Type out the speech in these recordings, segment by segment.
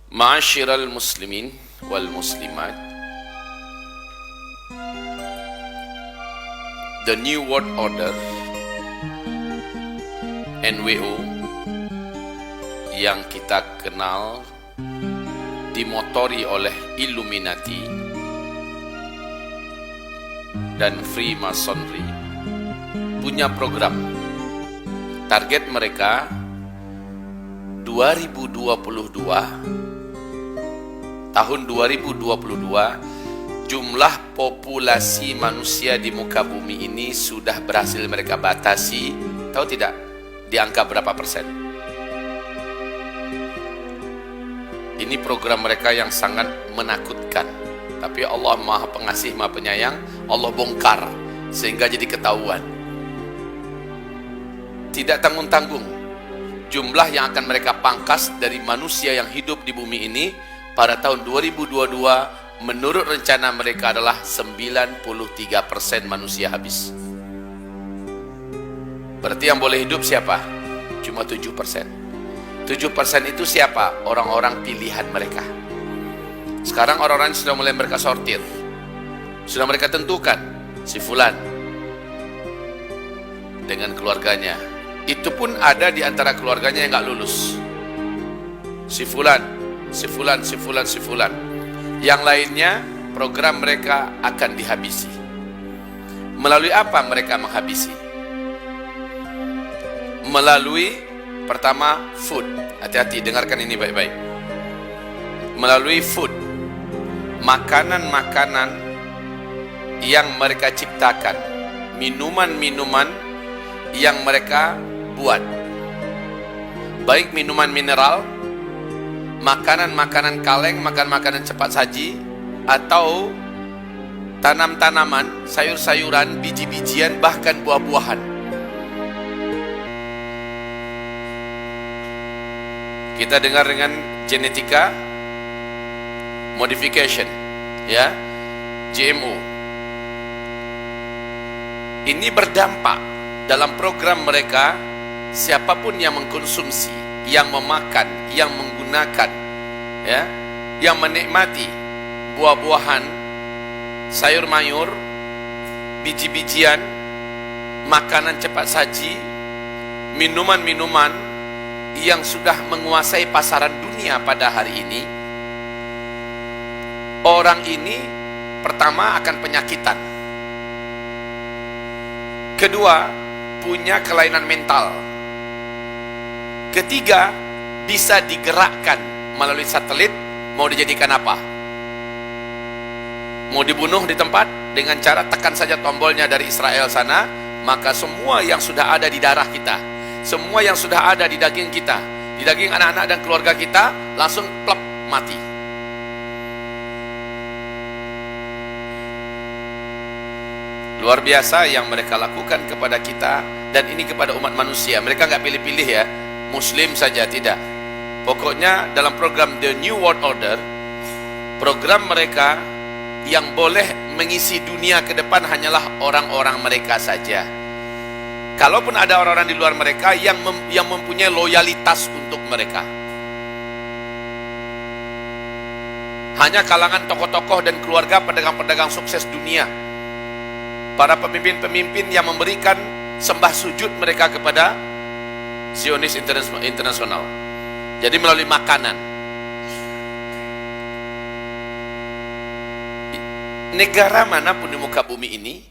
Ma'asyiral muslimin wal muslimat, the New World Order NWO yang kita kenal dimotori oleh Illuminati dan Freemasonry punya program. Target mereka 2022, jumlah populasi manusia di muka bumi ini sudah berhasil mereka batasi, tahu tidak? Di angka berapa persen? Ini program mereka yang sangat menakutkan. Tapi Allah Maha Pengasih, Maha Penyayang, Allah bongkar sehingga jadi ketahuan. Tidak tanggung-tanggung jumlah yang akan mereka pangkas dari manusia yang hidup di bumi ini pada tahun 2022 menurut rencana mereka adalah 93% manusia habis. Berarti yang boleh hidup siapa? Cuma 7%. 7% itu siapa? Orang-orang pilihan mereka. Sekarang orang-orang sudah mulai mereka sortir. Sudah mereka tentukan si fulan dengan keluarganya. Itu pun ada di antara keluarganya yang gak lulus. Si fulan. Yang lainnya program mereka akan dihabisi. Melalui apa mereka menghabisi? Melalui pertama food. Hati-hati, dengarkan ini baik-baik. Melalui food, makanan-makanan yang mereka ciptakan, minuman-minuman yang mereka buat, baik minuman mineral, makanan-makanan kaleng, makanan-makanan cepat saji, atau tanam-tanaman, sayur-sayuran, biji-bijian, bahkan buah-buahan. Kita dengar dengan genetika modification, ya, GMO. Ini berdampak dalam program mereka. Siapapun yang mengkonsumsi, yang memakan, yang menggunakan, ya, yang menikmati buah-buahan, sayur-mayur, biji-bijian, makanan cepat saji, minuman-minuman yang sudah menguasai pasaran dunia pada hari ini, orang ini pertama akan penyakitan, kedua punya kelainan mental, ketiga bisa digerakkan melalui satelit. Mau dijadikan apa? Mau dibunuh di tempat dengan cara tekan saja tombolnya dari Israel sana, maka semua yang sudah ada di darah kita, semua yang sudah ada di daging kita, di daging anak-anak dan keluarga kita, langsung plep, mati. Luar biasa yang mereka lakukan kepada kita, dan ini kepada umat manusia. Mereka nggak pilih-pilih ya, Muslim saja, tidak. Pokoknya dalam program The New World Order, program mereka yang boleh mengisi dunia ke depan hanyalah orang-orang mereka saja. Kalaupun ada orang-orang di luar mereka yang mempunyai loyalitas untuk mereka, hanya kalangan tokoh-tokoh dan keluarga pedagang-pedagang sukses dunia, para pemimpin-pemimpin yang memberikan sembah sujud mereka kepada Zionis internasional. Jadi melalui makanan. Negara manapun di muka bumi ini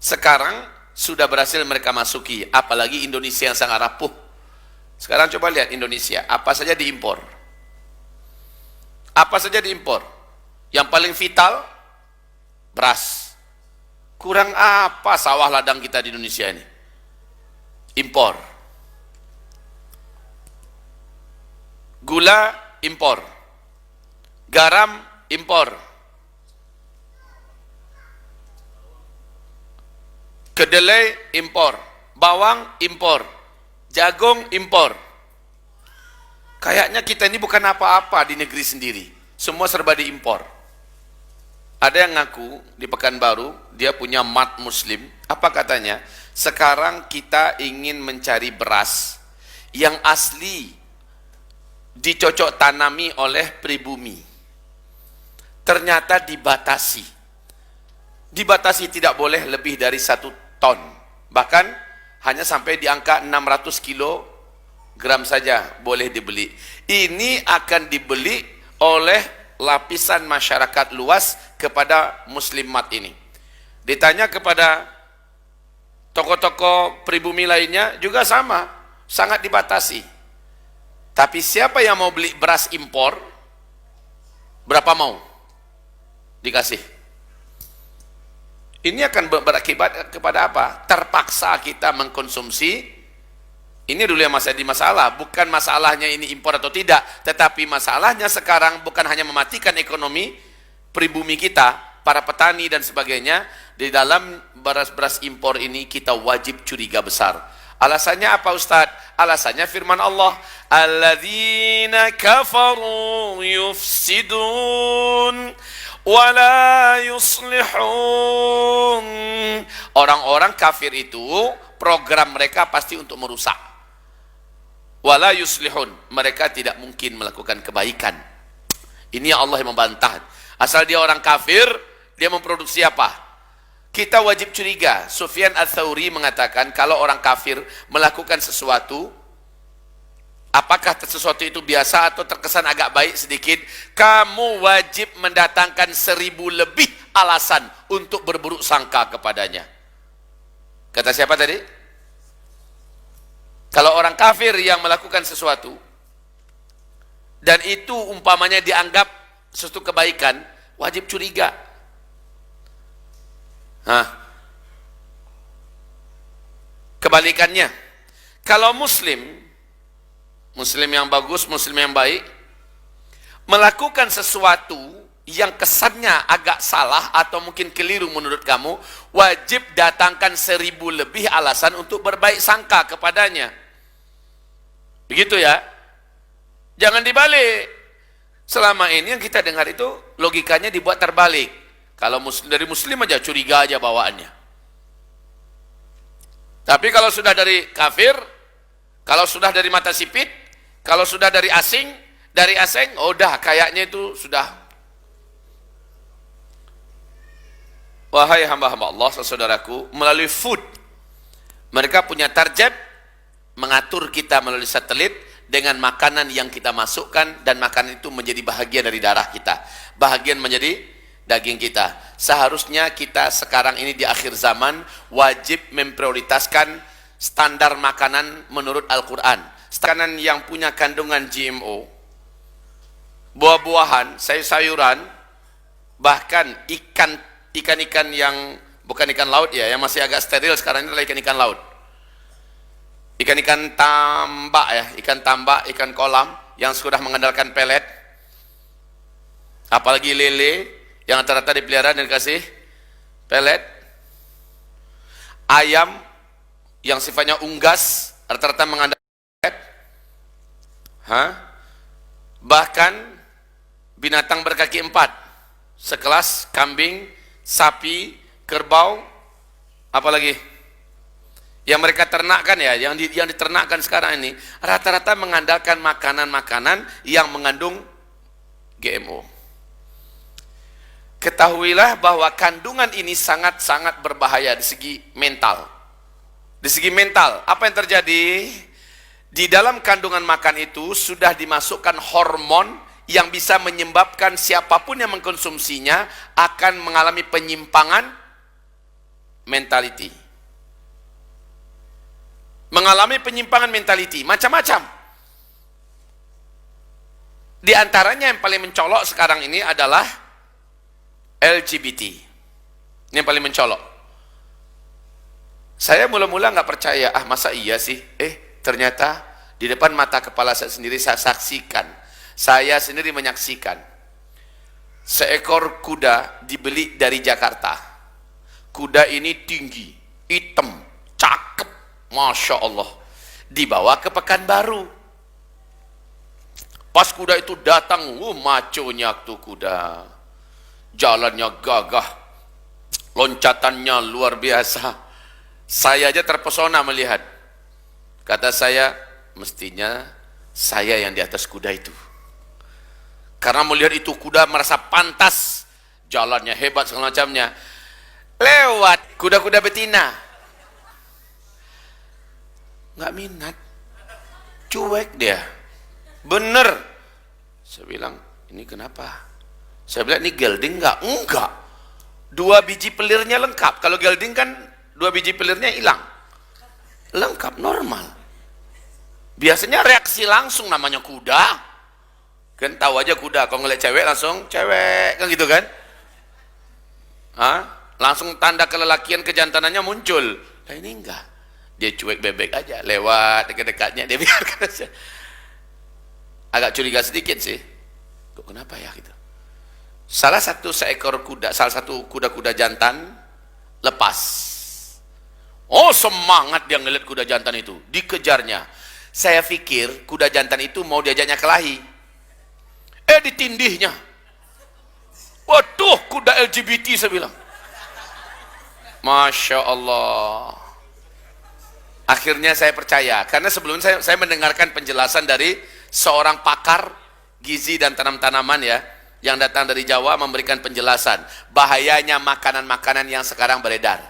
sekarang sudah berhasil mereka masuki, apalagi Indonesia yang sangat rapuh. Sekarang coba lihat Indonesia, apa saja diimpor. Apa saja diimpor. Yang paling vital, beras. Kurang apa sawah ladang kita di Indonesia ini? Impor. Gula impor. Garam impor. Kedelai impor. Bawang impor. Jagung impor. Kayaknya kita ini bukan apa-apa di negeri sendiri. Semua serba diimpor. Ada yang ngaku di Pekanbaru, dia punya mat muslim. Apa katanya? Sekarang kita ingin mencari beras yang asli, dicocok tanami oleh pribumi. Ternyata dibatasi. Dibatasi tidak boleh lebih dari 1 ton. Bahkan hanya sampai di angka 600 kilogram saja boleh dibeli. Ini akan dibeli oleh lapisan masyarakat luas kepada muslimat ini. Ditanya kepada toko-toko pribumi lainnya juga sama, sangat dibatasi. Tapi siapa yang mau beli beras impor, berapa mau dikasih? Ini akan berakibat kepada apa? Terpaksa kita mengkonsumsi. Ini dulu yang masih masalah, bukan masalahnya ini impor atau tidak, tetapi masalahnya sekarang bukan hanya mematikan ekonomi pribumi kita, para petani dan sebagainya. Di dalam beras-beras impor ini kita wajib curiga besar. Alasannya apa Ustadz? Alasannya firman Allah, alladzina kafaru yufsidun wala yuslihun. Orang-orang kafir itu program mereka pasti untuk merusak. Wala yuslihun, mereka tidak mungkin melakukan kebaikan. Ini Allah yang membantah. Asal dia orang kafir, dia memproduksi apa? Kita wajib curiga. Sufyan Ats-Tsauri mengatakan kalau orang kafir melakukan sesuatu, apakah sesuatu itu biasa atau terkesan agak baik sedikit, kamu wajib mendatangkan 1000 lebih alasan untuk berburuk sangka kepadanya. Kata siapa tadi? Kalau orang kafir yang melakukan sesuatu dan itu umpamanya dianggap sesuatu kebaikan, wajib curiga. Kebalikannya, kalau muslim yang bagus, muslim yang baik, melakukan sesuatu yang kesannya agak salah atau mungkin keliru menurut kamu, wajib datangkan 1000 lebih alasan untuk berbaik sangka kepadanya. Begitu ya. Jangan dibalik. Selama ini yang kita dengar itu logikanya dibuat terbalik. Kalau dari muslim aja curiga aja bawaannya. Tapi kalau sudah dari kafir, kalau sudah dari mata sipit, kalau sudah dari asing, udah kayaknya itu sudah. Wahai hamba-hamba Allah, saudaraku, melalui food mereka punya target mengatur kita melalui satelit dengan makanan yang kita masukkan, dan makanan itu menjadi bahagian dari darah kita, bahagian menjadi daging kita. Seharusnya kita sekarang ini di akhir zaman wajib memprioritaskan standar makanan menurut Al-Quran. Makanan yang punya kandungan GMO, buah-buahan, sayur-sayuran, bahkan ikan-ikan yang bukan ikan laut ya, yang masih agak steril sekarang ini adalah ikan-ikan laut. Ikan-ikan tambak ya, ikan tambak, ikan kolam yang sudah mengandalkan pelet, apalagi lele yang rata-rata dipelihara dan dikasih pelet, ayam yang sifatnya unggas rata-rata mengandalkan pelet, bahkan binatang berkaki 4 sekelas kambing, sapi, kerbau, apalagi yang mereka ternakkan ya, yang diternakkan sekarang ini rata-rata mengandalkan makanan-makanan yang mengandung GMO. Ketahuilah bahwa kandungan ini sangat-sangat berbahaya di segi mental. Di segi mental, apa yang terjadi? Di dalam kandungan makan itu sudah dimasukkan hormon yang bisa menyebabkan siapapun yang mengkonsumsinya akan mengalami penyimpangan mentality. Mengalami penyimpangan mentality, macam-macam. Di antaranya yang paling mencolok sekarang ini adalah LGBT. Ini yang paling mencolok. Saya mula-mula nggak percaya, masa iya sih? Ternyata di depan mata kepala saya sendiri saya saksikan. Saya sendiri menyaksikan. Seekor kuda dibeli dari Jakarta. Kuda ini tinggi, hitam, cakep. Masya Allah, dibawa ke Pekanbaru. Pas kuda itu datang, maconya tuh kuda, jalannya gagah, loncatannya luar biasa. Saya aja terpesona melihat. Kata saya, mestinya Saya yang di atas kuda itu. Karena melihat itu kuda merasa pantas, jalannya hebat segala macamnya. Lewat kuda-kuda betina. Nggak minat. Cuek dia. Bener. Saya bilang, ini kenapa? Saya bilang, ini gelding nggak? Enggak. 2 biji pelirnya lengkap. Kalau gelding kan 2 biji pelirnya hilang. Lengkap, normal. Biasanya reaksi langsung, namanya kuda. Kan tahu aja kuda, kalau ngeliat cewek langsung cewek, kan gitu kan? Hah? Langsung tanda kelelakian kejantanannya muncul. Nah ini enggak. Dia cuek bebek aja, lewat dekat-dekatnya dia biarkan aja. Agak curiga sedikit sih. Kok kenapa ya gitu? Salah satu kuda-kuda jantan lepas. Oh semangat dia ngeliat kuda jantan itu, dikejarnya. Saya pikir kuda jantan itu mau diajaknya kelahi. Ditindihnya. Waduh, kuda LGBT saya bilang. Masya Allah. Akhirnya saya percaya, karena sebelumnya saya mendengarkan penjelasan dari seorang pakar gizi dan tanam-tanaman ya, yang datang dari Jawa memberikan penjelasan bahayanya makanan-makanan yang sekarang beredar.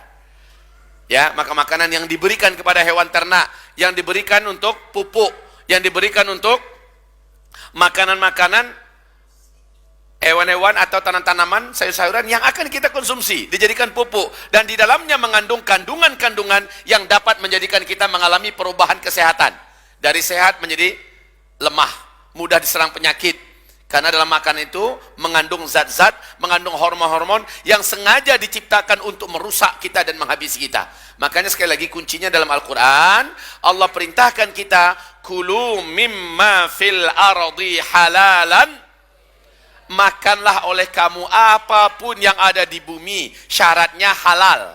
Ya, makanan yang diberikan kepada hewan ternak, yang diberikan untuk pupuk, yang diberikan untuk makanan-makanan hewan-hewan atau tanam-tanaman, sayur-sayuran yang akan kita konsumsi, dijadikan pupuk, dan di dalamnya mengandung kandungan-kandungan yang dapat menjadikan kita mengalami perubahan kesehatan. Dari sehat menjadi lemah, mudah diserang penyakit. Karena dalam makanan itu mengandung zat-zat, mengandung hormon-hormon yang sengaja diciptakan untuk merusak kita dan menghabisi kita. Makanya sekali lagi kuncinya dalam Al-Quran, Allah perintahkan kita, kulu mimma fil ardi halalan, makanlah oleh kamu apapun yang ada di bumi, syaratnya halal.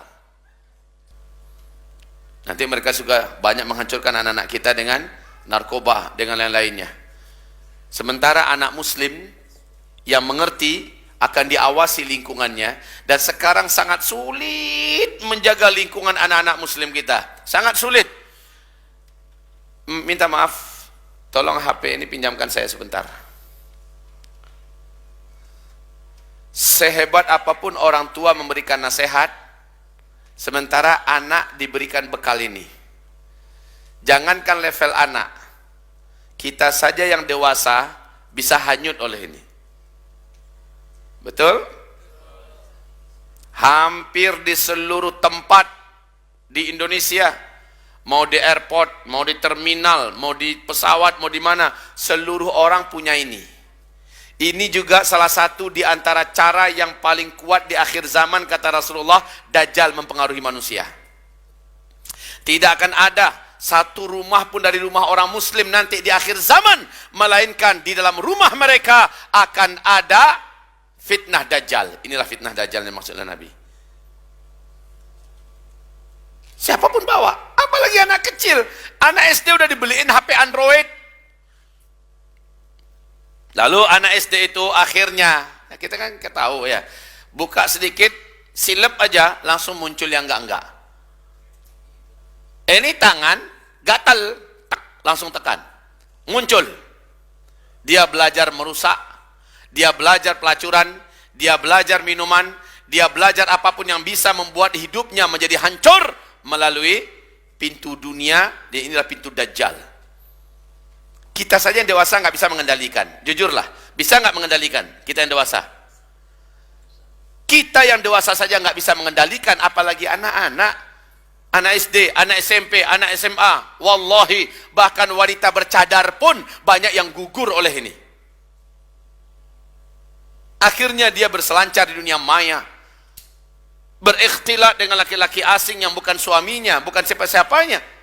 Nanti mereka juga banyak menghancurkan anak-anak kita dengan narkoba, dengan lain-lainnya. Sementara anak muslim yang mengerti akan diawasi lingkungannya, dan sekarang sangat sulit menjaga lingkungan anak-anak muslim kita. Sangat sulit. Minta maaf, tolong HP ini pinjamkan saya sebentar. Sehebat apapun orang tua memberikan nasihat, sementara anak diberikan bekal ini. Jangankan level anak, kita saja yang dewasa bisa hanyut oleh ini. Betul? Hampir di seluruh tempat di Indonesia, mau di airport, mau di terminal, mau di pesawat, mau di mana, seluruh orang punya ini. Ini juga salah satu di antara cara yang paling kuat di akhir zaman, kata Rasulullah, Dajjal mempengaruhi manusia. Tidak akan ada satu rumah pun dari rumah orang muslim nanti di akhir zaman, melainkan di dalam rumah mereka akan ada fitnah Dajjal. Inilah fitnah Dajjal yang maksudnya Nabi. Siapapun bawa, apalagi anak kecil. Anak SD udah dibeliin HP Android. Lalu anak SD itu akhirnya, kita kan ketahui ya, buka sedikit, silep aja, langsung muncul yang enggak-enggak. Ini tangan, gatal, langsung tekan. Muncul. Dia belajar merusak, dia belajar pelacuran, dia belajar minuman, dia belajar apapun yang bisa membuat hidupnya menjadi hancur melalui pintu dunia, inilah pintu Dajjal. Kita saja yang dewasa nggak bisa mengendalikan. Jujurlah, bisa nggak mengendalikan kita yang dewasa? Kita yang dewasa saja nggak bisa mengendalikan, apalagi anak-anak, anak SD, anak SMP, anak SMA. Wallahi, bahkan wanita bercadar pun banyak yang gugur oleh ini. Akhirnya dia berselancar di dunia maya, berikhtilat dengan laki-laki asing yang bukan suaminya, bukan siapa-siapanya.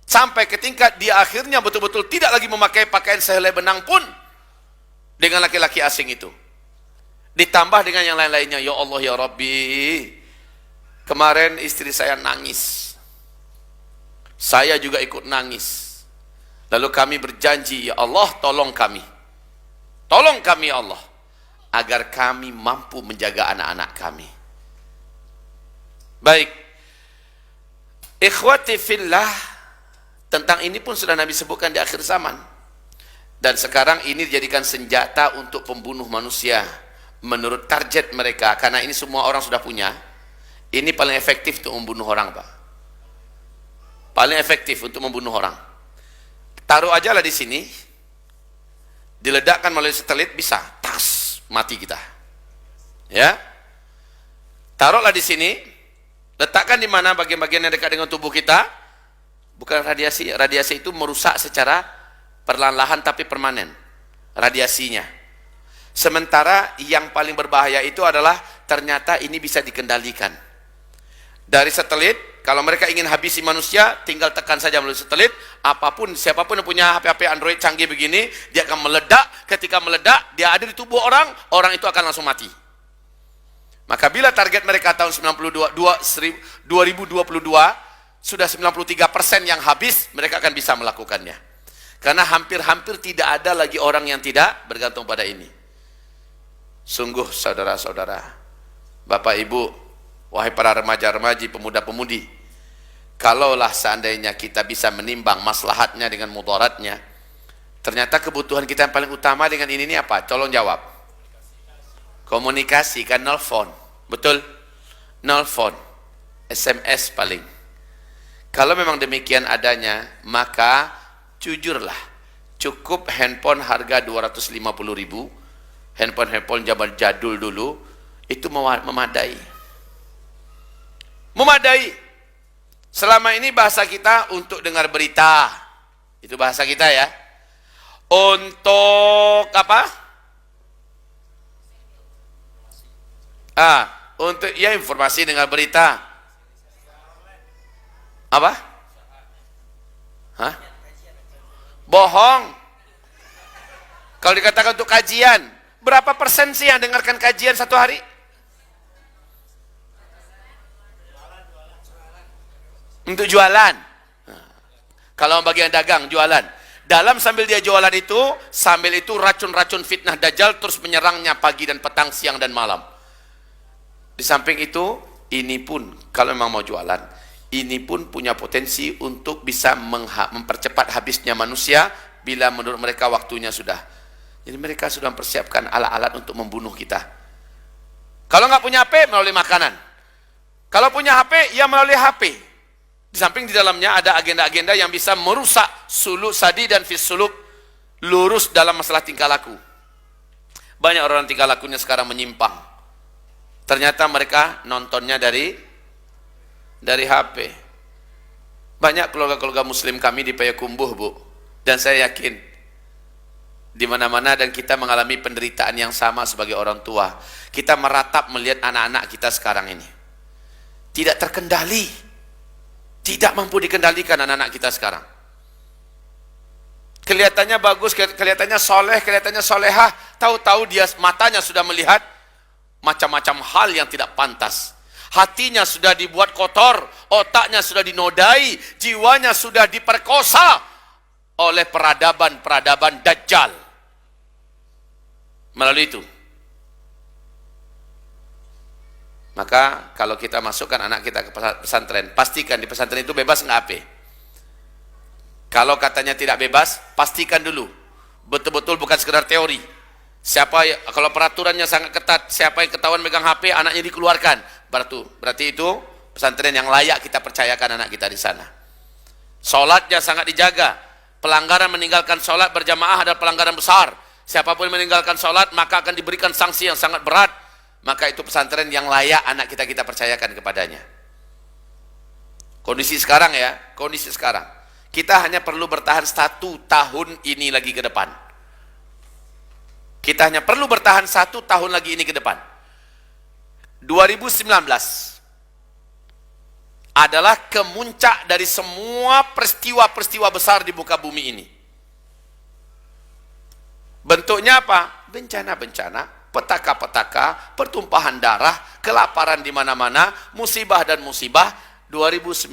Sampai ke tingkat dia akhirnya betul-betul tidak lagi memakai pakaian sehelai benang pun dengan laki-laki asing itu. Ditambah dengan yang lain-lainnya. Ya Allah ya Rabbi, kemarin istri saya nangis, saya juga ikut nangis. Lalu kami berjanji, ya Allah tolong kami ya Allah, agar kami mampu menjaga anak-anak kami. Baik, ikhwati fillah, tentang ini pun sudah Nabi sebutkan di akhir zaman. Dan sekarang ini dijadikan senjata untuk pembunuh manusia menurut target mereka, karena ini semua orang sudah punya. Ini paling efektif untuk membunuh orang, Pak. Paling efektif untuk membunuh orang. Taruh aja lah di sini, diledakkan melalui satelit, bisa tas mati kita. Ya, taruhlah di sini, letakkan di mana bagian-bagian yang dekat dengan tubuh kita. Bukan radiasi, radiasi itu merusak secara perlahan-lahan tapi permanen radiasinya. Sementara yang paling berbahaya itu adalah ternyata ini bisa dikendalikan dari satelit. Kalau mereka ingin habisi manusia, tinggal tekan saja melalui satelit. Apapun, siapapun yang punya HP-HP Android canggih begini, dia akan meledak. Ketika meledak, dia ada di tubuh orang, orang itu akan langsung mati. Maka bila target mereka tahun 2022 sudah 93% yang habis, mereka akan bisa melakukannya. Karena hampir-hampir tidak ada lagi orang yang tidak bergantung pada ini. Sungguh saudara-saudara, Bapak Ibu, wahai para remaja-remaji, pemuda-pemudi, kalaulah seandainya kita bisa menimbang maslahatnya dengan mudaratnya, ternyata kebutuhan kita yang paling utama dengan ini apa? Tolong jawab. Komunikasi, kan, nelfon. Betul? Nelfon, SMS paling. Kalau memang demikian adanya, maka jujurlah, cukup handphone harga 250.000, handphone zaman jadul dulu, itu memadai. Memadai. Selama ini bahasa kita untuk dengar berita, itu bahasa kita ya. Untuk apa? Untuk ya informasi dengar berita. Apa? Hah? Bohong. Kalau dikatakan untuk kajian, berapa persen sih yang dengarkan kajian satu hari? Untuk jualan. Kalau bagian dagang, jualan. Dalam sambil dia jualan itu, sambil itu racun-racun fitnah dajjal terus menyerangnya pagi dan petang, siang dan malam. Di samping itu, ini pun kalau memang mau jualan, ini pun punya potensi untuk bisa mempercepat habisnya manusia bila menurut mereka waktunya sudah. Jadi mereka sudah mempersiapkan alat-alat untuk membunuh kita. Kalau nggak punya HP, melalui makanan. Kalau punya HP, ya melalui HP. Di samping di dalamnya ada agenda-agenda yang bisa merusak suluk sadi dan fisuluk, lurus dalam masalah tingkah laku. Banyak orang tingkah lakunya sekarang menyimpang. Ternyata mereka nontonnya dari HP. Banyak keluarga-keluarga muslim kami di Payakumbuh, Bu. Dan saya yakin di mana-mana dan kita mengalami penderitaan yang sama sebagai orang tua. Kita meratap melihat anak-anak kita sekarang ini. Tidak terkendali. Tidak mampu dikendalikan anak-anak kita sekarang. Kelihatannya bagus, kelihatannya soleh, kelihatannya solehah. Tahu-tahu dia matanya sudah melihat macam-macam hal yang tidak pantas. Hatinya sudah dibuat kotor, otaknya sudah dinodai, jiwanya sudah diperkosa oleh peradaban-peradaban dajjal. Melalui itu. Maka kalau kita masukkan anak kita ke pesantren, pastikan di pesantren itu bebas nggak HP. Kalau katanya tidak bebas, pastikan dulu betul-betul bukan sekedar teori. Kalau peraturannya sangat ketat, siapa yang ketahuan megang HP, anaknya dikeluarkan. Berarti itu pesantren yang layak kita percayakan anak kita di sana. Sholatnya sangat dijaga. Pelanggaran meninggalkan sholat berjamaah adalah pelanggaran besar. Siapapun meninggalkan sholat maka akan diberikan sanksi yang sangat berat. Maka itu pesantren yang layak anak kita percayakan kepadanya. Kondisi sekarang ya, kondisi sekarang. Kita hanya perlu bertahan 1 tahun ini lagi ke depan. Kita hanya perlu bertahan 1 tahun lagi ini ke depan. 2019 adalah kemuncak dari semua peristiwa-peristiwa besar di muka bumi ini. Bentuknya apa? Bencana-bencana, petaka-petaka, pertumpahan darah, kelaparan di mana-mana, musibah dan musibah. 2019.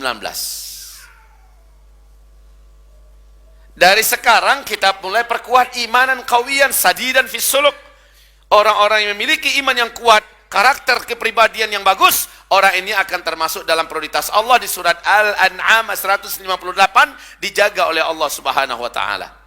Dari sekarang kita mulai perkuat imanan qawiyan sadidan fis suluk. Orang-orang yang memiliki iman yang kuat, karakter kepribadian yang bagus, orang ini akan termasuk dalam prioritas Allah di surat Al-An'am 158, dijaga oleh Allah Subhanahu wa taala.